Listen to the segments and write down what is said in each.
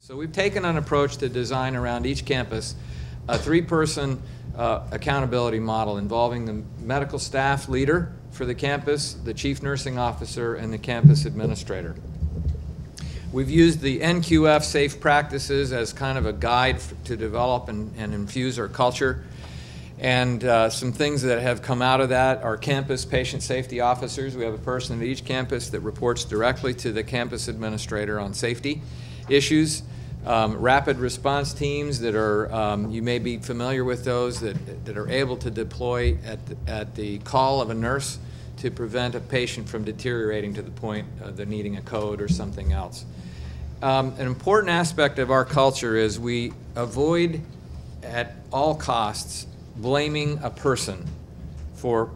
So we've taken an approach to design around each campus a three-person accountability model involving the medical staff leader for the campus, the chief nursing officer, and the campus administrator. We've used the NQF safe practices as kind of a guide to develop and infuse our culture. And some things that have come out of that are campus patient safety officers. We have a person at each campus that reports directly to the campus administrator on safety issues. Rapid response teams that are, you may be familiar with those, that are able to deploy at the call of a nurse to prevent a patient from deteriorating to the point of they're needing a code or something else. An important aspect of our culture is we avoid at all costs blaming a person for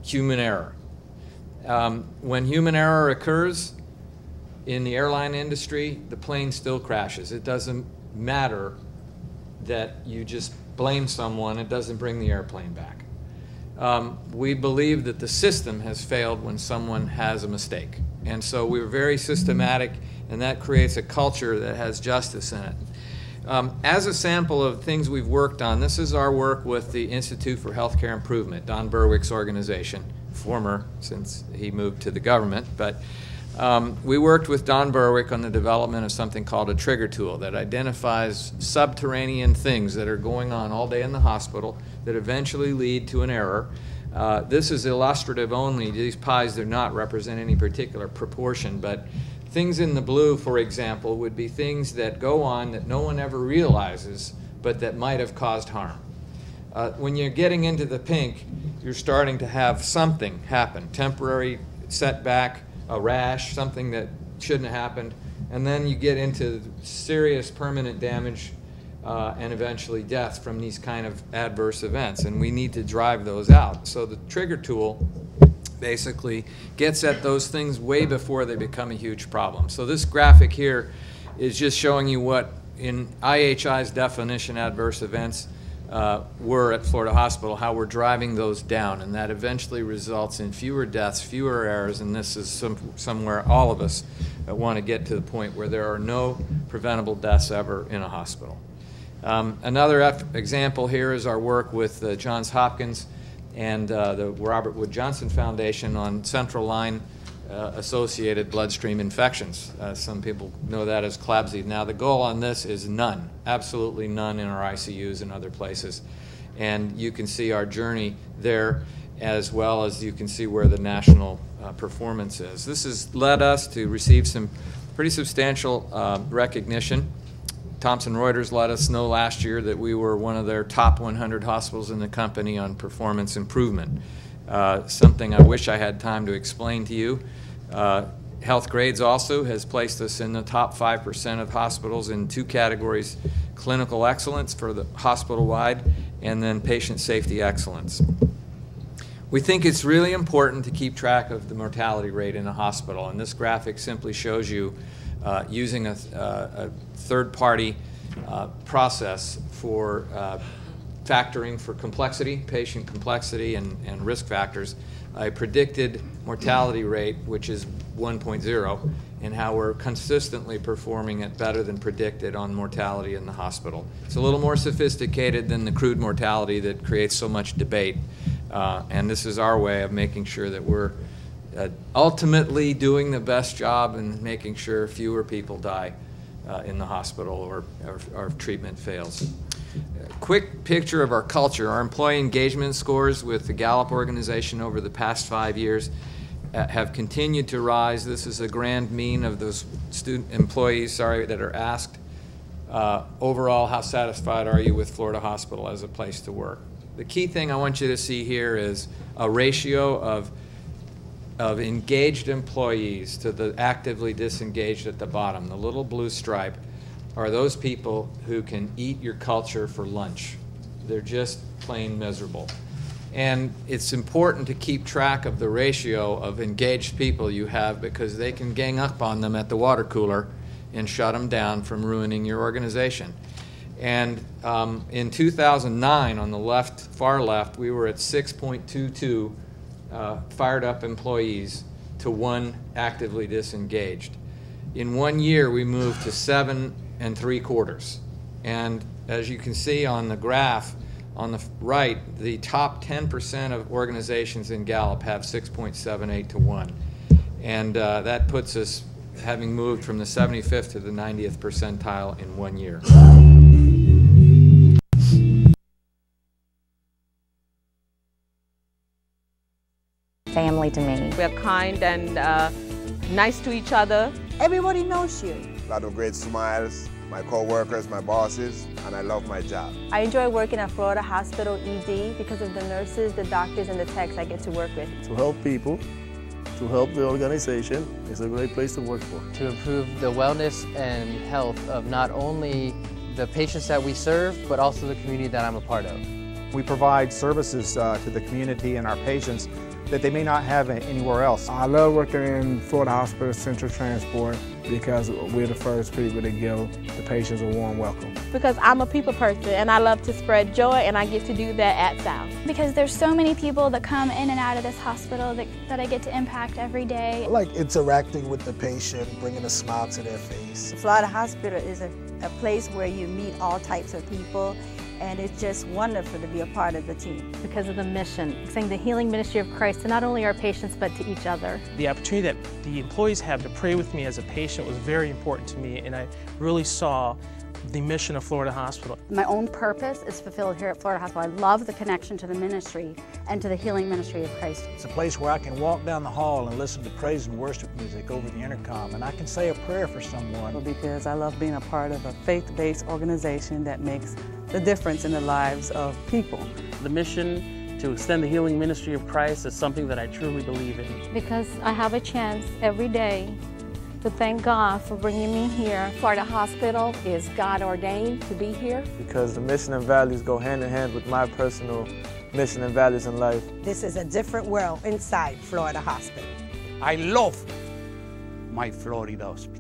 human error. When human error occurs in the airline industry, the plane still crashes. It doesn't matter that you just blame someone, it doesn't bring the airplane back. We believe that the system has failed when someone has a mistake. And so we're very systematic, and that creates a culture that has justice in it. As a sample of things we've worked on, this is our work with the Institute for Healthcare Improvement, Don Berwick's organization, former since he moved to the government. But we worked with Don Berwick on the development of something called a trigger tool that identifies subterranean things that are going on all day in the hospital that eventually lead to an error. This is illustrative only. These pies do not represent any particular proportion, but things in the blue, for example, would be things that go on that no one ever realizes, but that might have caused harm. When you're getting into the pink, you're starting to have something happen, temporary setback, a rash, something that shouldn't have happened, and then you get into serious permanent damage and eventually death from these kind of adverse events, and we need to drive those out. So the trigger tool basically gets at those things way before they become a huge problem. So this graphic here is just showing you what in IHI's definition adverse events were at Florida Hospital, how we're driving those down, and that eventually results in fewer deaths, fewer errors, and this is somewhere all of us want to get to the point where there are no preventable deaths ever in a hospital. Another example here is our work with Johns Hopkins and the Robert Wood Johnson Foundation on central line associated bloodstream infections. Some people know that as CLABSI. Now the goal on this is none, absolutely none in our ICUs and other places. And you can see our journey there, as well as you can see where the national performance is. This has led us to receive some pretty substantial recognition. Thomson Reuters let us know last year that we were one of their top 100 hospitals in the company on performance improvement. Something I wish I had time to explain to you. Health Grades also has placed us in the top 5% of hospitals in two categories: clinical excellence for the hospital-wide, and then patient safety excellence. We think it's really important to keep track of the mortality rate in a hospital, and this graphic simply shows you using a third-party process for factoring for complexity, patient complexity, and risk factors, a predicted mortality rate, which is 1.0, and how we're consistently performing it better than predicted on mortality in the hospital. It's a little more sophisticated than the crude mortality that creates so much debate, and this is our way of making sure that we're ultimately doing the best job and making sure fewer people die in the hospital or treatment fails. A quick picture of our culture. Our employee engagement scores with the Gallup organization over the past 5 years have continued to rise. This is a grand mean of those employees that are asked overall, how satisfied are you with Florida Hospital as a place to work? The key thing I want you to see here is a ratio of engaged employees to the actively disengaged at the bottom. The little blue stripe are those people who can eat your culture for lunch. They're just plain miserable. And it's important to keep track of the ratio of engaged people you have, because they can gang up on them at the water cooler and shut them down from ruining your organization. And in 2009, on the left, far left, we were at 6.22 fired up employees to 1 actively disengaged. In 1 year, we moved to 7 3/4. And as you can see on the graph on the right, the top 10% of organizations in Gallup have 6.78 to 1. And that puts us having moved from the 75th to the 90th percentile in 1 year. Family to me. We're kind and nice to each other. Everybody knows you. A lot of great smiles, my co-workers, my bosses, and I love my job. I enjoy working at Florida Hospital ED because of the nurses, the doctors, and the techs I get to work with. To help people, to help the organization, it's a great place to work for. To improve the wellness and health of not only the patients that we serve, but also the community that I'm a part of. We provide services to the community and our patients that they may not have anywhere else. I love working in Florida Hospital Central Transport because we're the first people to give the patients a warm welcome. Because I'm a people person and I love to spread joy, and I get to do that at South. Because there's so many people that come in and out of this hospital that I get to impact every day. I like interacting with the patient, bringing a smile to their face. Florida Hospital is a place where you meet all types of people, and it's just wonderful to be a part of the team. Because of the mission, saying the healing ministry of Christ to not only our patients but to each other. The opportunity that the employees have to pray with me as a patient was very important to me, and I really saw the mission of Florida Hospital. My own purpose is fulfilled here at Florida Hospital. I love the connection to the ministry and to the healing ministry of Christ. It's a place where I can walk down the hall and listen to praise and worship music over the intercom, and I can say a prayer for someone. Because I love being a part of a faith-based organization that makes the difference in the lives of people. The mission to extend the healing ministry of Christ is something that I truly believe in. Because I have a chance every day to thank God for bringing me here. Florida Hospital is God ordained to be here. Because the mission and values go hand in hand with my personal mission and values in life. This is a different world inside Florida Hospital. I love my Florida Hospital.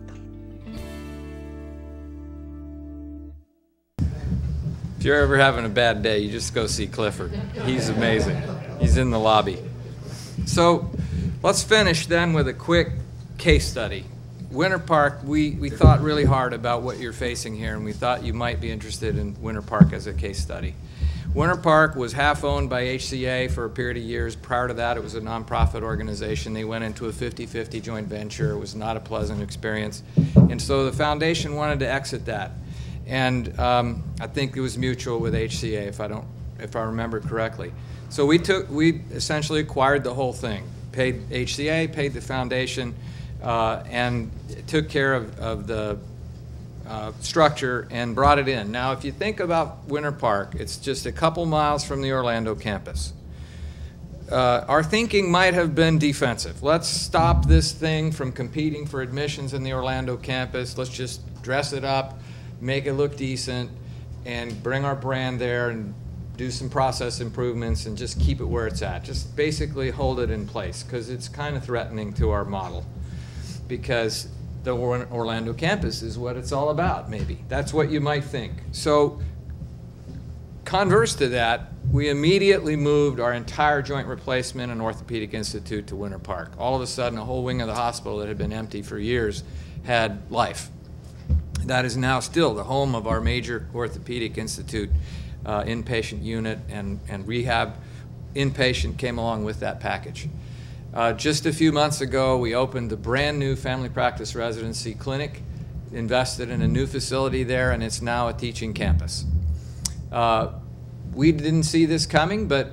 If you're ever having a bad day, you just go see Clifford. He's amazing. He's in the lobby. So let's finish then with a quick case study. Winter Park, we thought really hard about what you're facing here, and we thought you might be interested in Winter Park as a case study. Winter Park was half owned by HCA for a period of years. Prior to that, it was a nonprofit organization. They went into a 50-50 joint venture. It was not a pleasant experience. And so the foundation wanted to exit that. And I think it was mutual with HCA, if I remember correctly. So we essentially acquired the whole thing, paid HCA, paid the foundation, and took care of the structure and brought it in. Now, if you think about Winter Park, it's just a couple miles from the Orlando campus. Our thinking might have been defensive. Let's stop this thing from competing for admissions in the Orlando campus. Let's just dress it up, make it look decent, and bring our brand there and do some process improvements and just keep it where it's at. Just basically hold it in place, because it's kind of threatening to our model, because the Orlando campus is what it's all about, maybe. That's what you might think. So converse to that, we immediately moved our entire joint replacement and orthopedic institute to Winter Park. All of a sudden, a whole wing of the hospital that had been empty for years had life. That is now still the home of our major orthopedic institute, inpatient unit, and rehab inpatient came along with that package. Just a few months ago, we opened a brand new family practice residency clinic, invested in a new facility there, and it's now a teaching campus. We didn't see this coming, but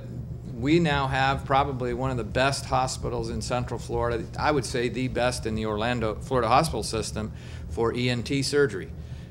we now have probably one of the best hospitals in Central Florida. I would say the best in the Florida hospital system for ENT surgery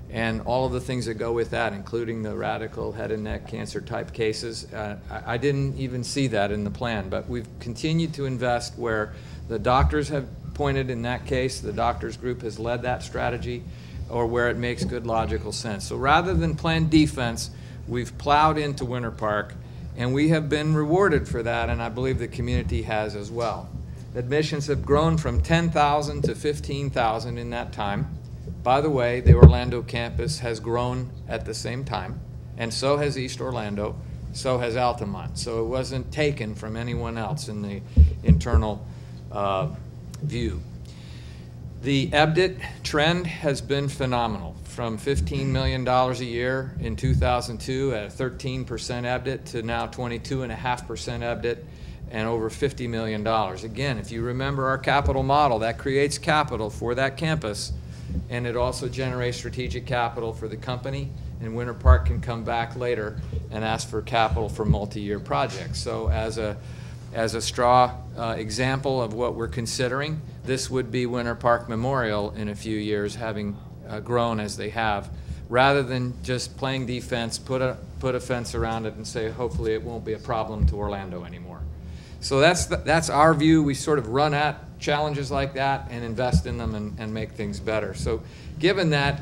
and all of the things that go with that, including the radical head and neck cancer type cases. I didn't even see that in the plan, but we've continued to invest where the doctors have pointed in that case, the doctors group has led that strategy, or where it makes good logical sense. So rather than plan defense, we've plowed into Winter Park, and we have been rewarded for that, and I believe the community has as well. Admissions have grown from 10,000 to 15,000 in that time. By the way, the Orlando campus has grown at the same time, and so has East Orlando, so has Altamont. So it wasn't taken from anyone else in the internal view. The EBDIT trend has been phenomenal, from $15 million a year in 2002 at a 13% EBDIT to now 22.5% EBDIT and over $50 million. Again, if you remember our capital model, that creates capital for that campus, and it also generates strategic capital for the company, and Winter Park can come back later and ask for capital for multi-year projects. So as a straw example of what we're considering, this would be Winter Park Memorial in a few years, having grown as they have, rather than just playing defense, put a fence around it and say, hopefully it won't be a problem to Orlando anymore. So that's our view. We sort of run at challenges like that and invest in them and make things better. So given that,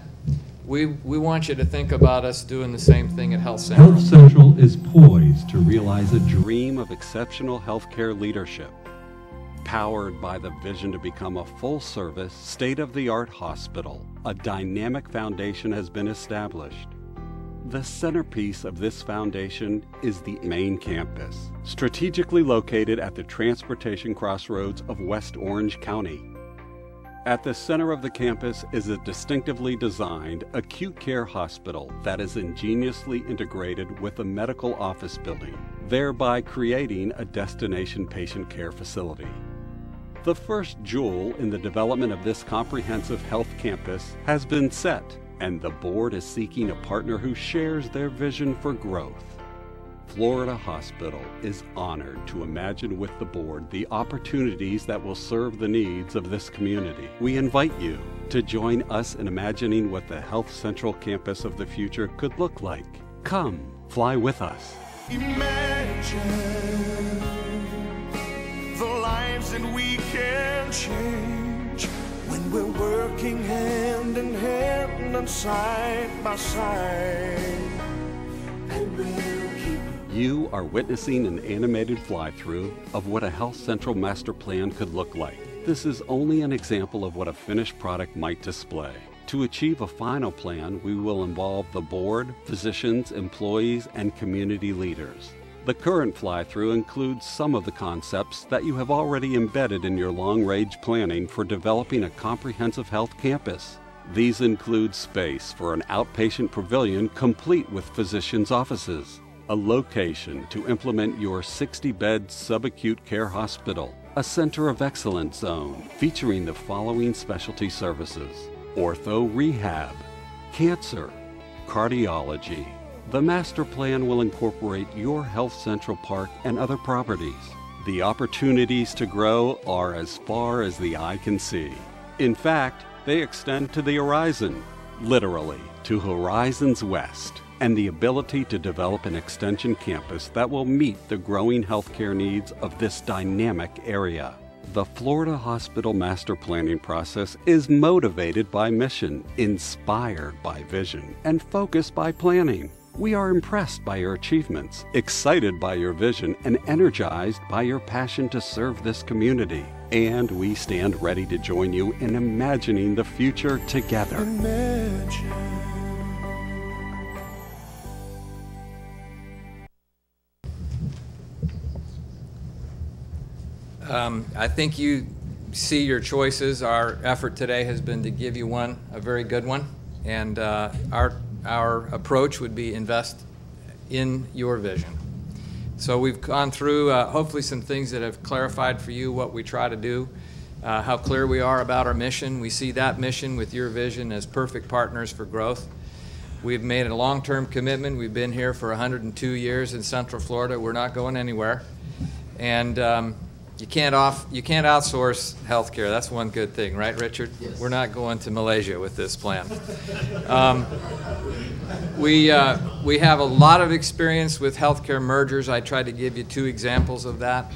we want you to think about us doing the same thing at Health Central. Health Central is poised to realize a dream of exceptional healthcare leadership, powered by the vision to become a full-service, state-of-the-art hospital. A dynamic foundation has been established. The centerpiece of this foundation is the main campus, strategically located at the transportation crossroads of West Orange County. At the center of the campus is a distinctively designed acute care hospital that is ingeniously integrated with a medical office building, thereby creating a destination patient care facility. The first jewel in the development of this comprehensive health campus has been set, and the board is seeking a partner who shares their vision for growth. Florida Hospital is honored to imagine with the board the opportunities that will serve the needs of this community. We invite you to join us in imagining what the Health Central campus of the future could look like. Come, fly with us. Imagine the lives that we can change when we're working hand in hand and side by side. And we'll keep. You are witnessing an animated fly-through of what a Health Central master plan could look like. This is only an example of what a finished product might display. To achieve a final plan, we will involve the board, physicians, employees, and community leaders. The current fly-through includes some of the concepts that you have already embedded in your long-range planning for developing a comprehensive health campus. These include space for an outpatient pavilion complete with physicians' offices, a location to implement your 60-bed subacute care hospital, a center of excellence zone featuring the following specialty services: ortho rehab, cancer, cardiology. The master plan will incorporate your Health Central Park and other properties. The opportunities to grow are as far as the eye can see. In fact, they extend to the horizon, literally to horizons west, and the ability to develop an extension campus that will meet the growing healthcare needs of this dynamic area. The Florida Hospital Master Planning process is motivated by mission, inspired by vision, and focused by planning. We are impressed by your achievements, excited by your vision, and energized by your passion to serve this community. And we stand ready to join you in imagining the future together. I think you see your choices. Our effort today has been to give you one, a very good one, and our approach would be invest in your vision. So we've gone through hopefully some things that have clarified for you what we try to do, how clear we are about our mission. We see that mission with your vision as perfect partners for growth. We've made a long-term commitment. We've been here for 102 years in Central Florida. We're not going anywhere. And you can't outsource healthcare. That's one good thing, right, Richard? Yes. We're not going to Malaysia with this plan. We have a lot of experience with healthcare mergers. I tried to give you 2 examples of that.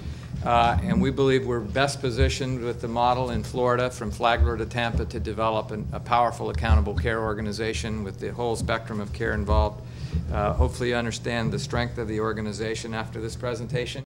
And we believe we're best positioned with the model in Florida from Flagler to Tampa to develop a powerful accountable care organization with the whole spectrum of care involved. Hopefully you understand the strength of the organization after this presentation.